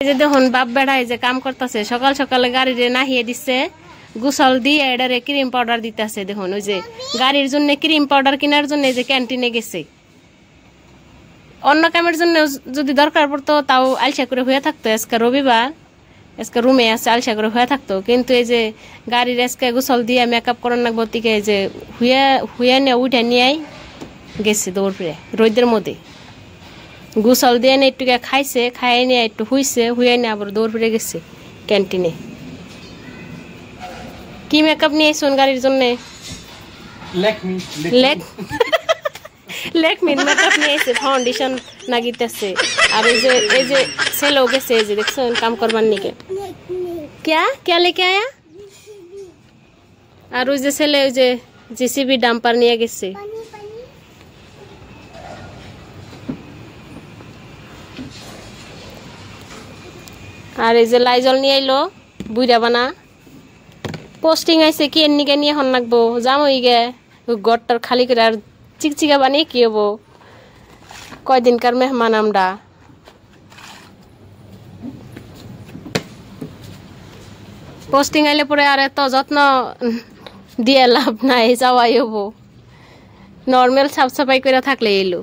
এই যে দেখুন বাপ বেড়া এই যে কাম করতেছে, সকাল সকালে গাড়ি রে নাহিয়ে দিচ্ছে, গোসল দিয়ে এডারে ক্রিম পাউডার দিতেছে। দেখুন ওই যে গাড়ির জন্য ক্রিম পাউডার কেনার জন্য এই যে ক্যান্টিনে গেছে। অন্য কামের জন্য যদি দরকার পড়তো তাও আলসা করে হয়ে থাকতো, আজকে রবিবার, আজকে রুমে আছে, আলসা করে হয়ে থাকতো। কিন্তু এই যে গাড়ির আজকে গোসল দিয়ে মেকআপ করার না গতিকে এই যে হুয়ে নিয়ে উঠে নিয়ে গেছে দৌড় ফিরে রোদের মধ্যে। গোসল দিয়ে নিয়ে একটু খাইছে, খাইয়ে নিয়ে একটু হুইছে, হুয়ে নিয়ে আবার দৌড় ফিরে গেছে ক্যান্টিনে। কি মেকআপ নিয়ে এসুন গাড়ির জন্য? লেকমির মেকআপ নিয়ে এসে ফাউন্ডেশন নাগিতেছে। আর এই যে ছেলেও গেছে, এই যে দেখছেন কাম করবার নিকে। क्या लेके आया? আর ওই যে ছেলে ওই যে জেসিবি ডাম্পার নিয়ে গেছে। আর এই যে লাইজল নিয়ে আইলো বুইরা বানা। পোস্টিং আইছে কি এর নিকে নিয়ে হন লাগবো, যাম ওই গে গড়টার খালি করে আর চিকচিকা বানিয়ে কি হবো, কয়দিনকার মেহমান আমরা। পোস্টিং আইলে পরে আর এত যত্ন দিয়ে লাভ নাই, যাওয়াই হবো। নর্মাল সাফ সাফাই করে থাকলে এলো।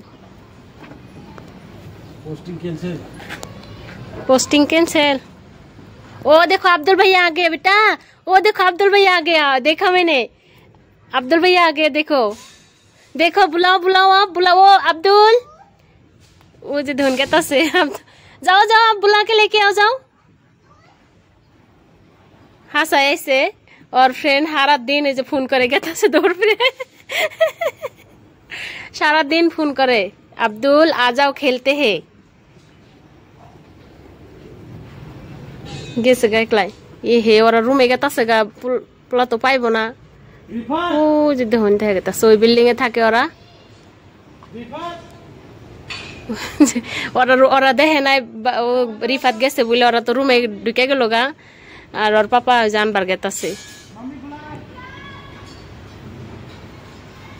Posting cancel. ओ देखो अब्दुल भैया आ गए बेटा, ओ देखो अब्दुल भैया आ गया, देखा मैंने अब्दुल भैया आ गए। देखो देखो बुलाओ बुलाओ, आप बुलाओ अब्दुल। वो जो धुन कहता से जाओ जाओ आप बुला के लेके आओ, जाओ। हंसा ऐसे और फ्रेंड सारा दिन जो फोन करे कहता से दौड़ फिरे सारा दिन फोन करे अब्दुल आ जाओ खेलते हैं। গেছে গা একলাই এ হে ওরা রুমে গেতাছে গা, পোলা তো পাইব না। ও যে দেখুন দেখা গেতাছে ওই বিল্ডিং এ থাকে ওরা। ওরা দেখে নাই রিফাত গেছে বলে ওরা তো রুমে ঢুকে গেল গা। আর ওর পাপা জানবার গেতাছে,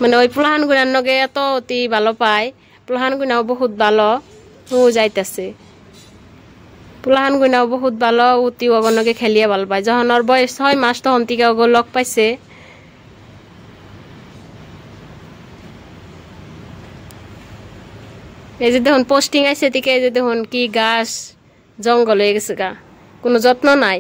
মানে ওই পোলাহান গুনার নগে এত অতি ভালো পায়, পোলাহান গুনাও বহুত ভালো। ও যাইতেছে পোলাহান গুনাও বহুত ভালো, উতি অগনকে খেলিয়ে ভাল পায়। যখন ওর বয়স 6 মাস তখন থেকে ওগো লগ পাইছে। এই যে দেখুন পোস্টিং আইছে থেকে এই যে দেখুন কি গাছ জঙ্গল হয়ে গেছে গা, কোনো যত্ন নাই।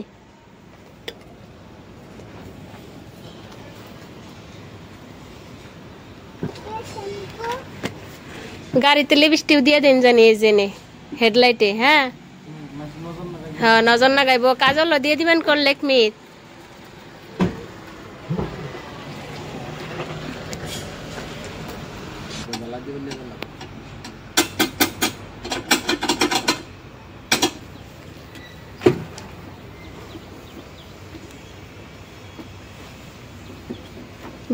গাড়িতে লিপস্টিক দিয়ে দেন জানি এই জেনে হেডলাইটে। হ্যাঁ হ্যাঁ নজর না গাইব, কাজল দিয়ে দিবেন কোন লেকমির।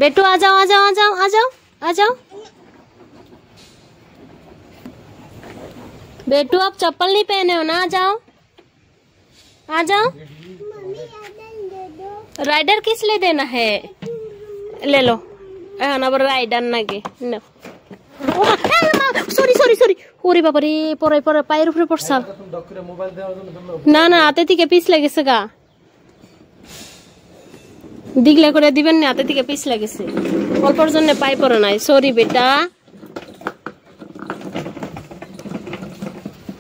बेटू आ जाओ आ जाओ आ जाओ आ जाओ आ जाओ। बेटू आप चप्पल नहीं पहने हो ना, आ जाओ आ जाओ। राइडर किस लिए देना है? ले लो अब राइडर ना गे। सॉरी सॉरी सॉरी, ओरे बाबा रे পরে পরে পায়ের উপরে পড়ছাল। না না হাতে থেকে পিছলে গেছে গা, দিগলা করে দিবেন না, হাতে থেকে পিছলে গেছে, অল্পর জন্য পাই পড়ে নাই। সরি বেটা।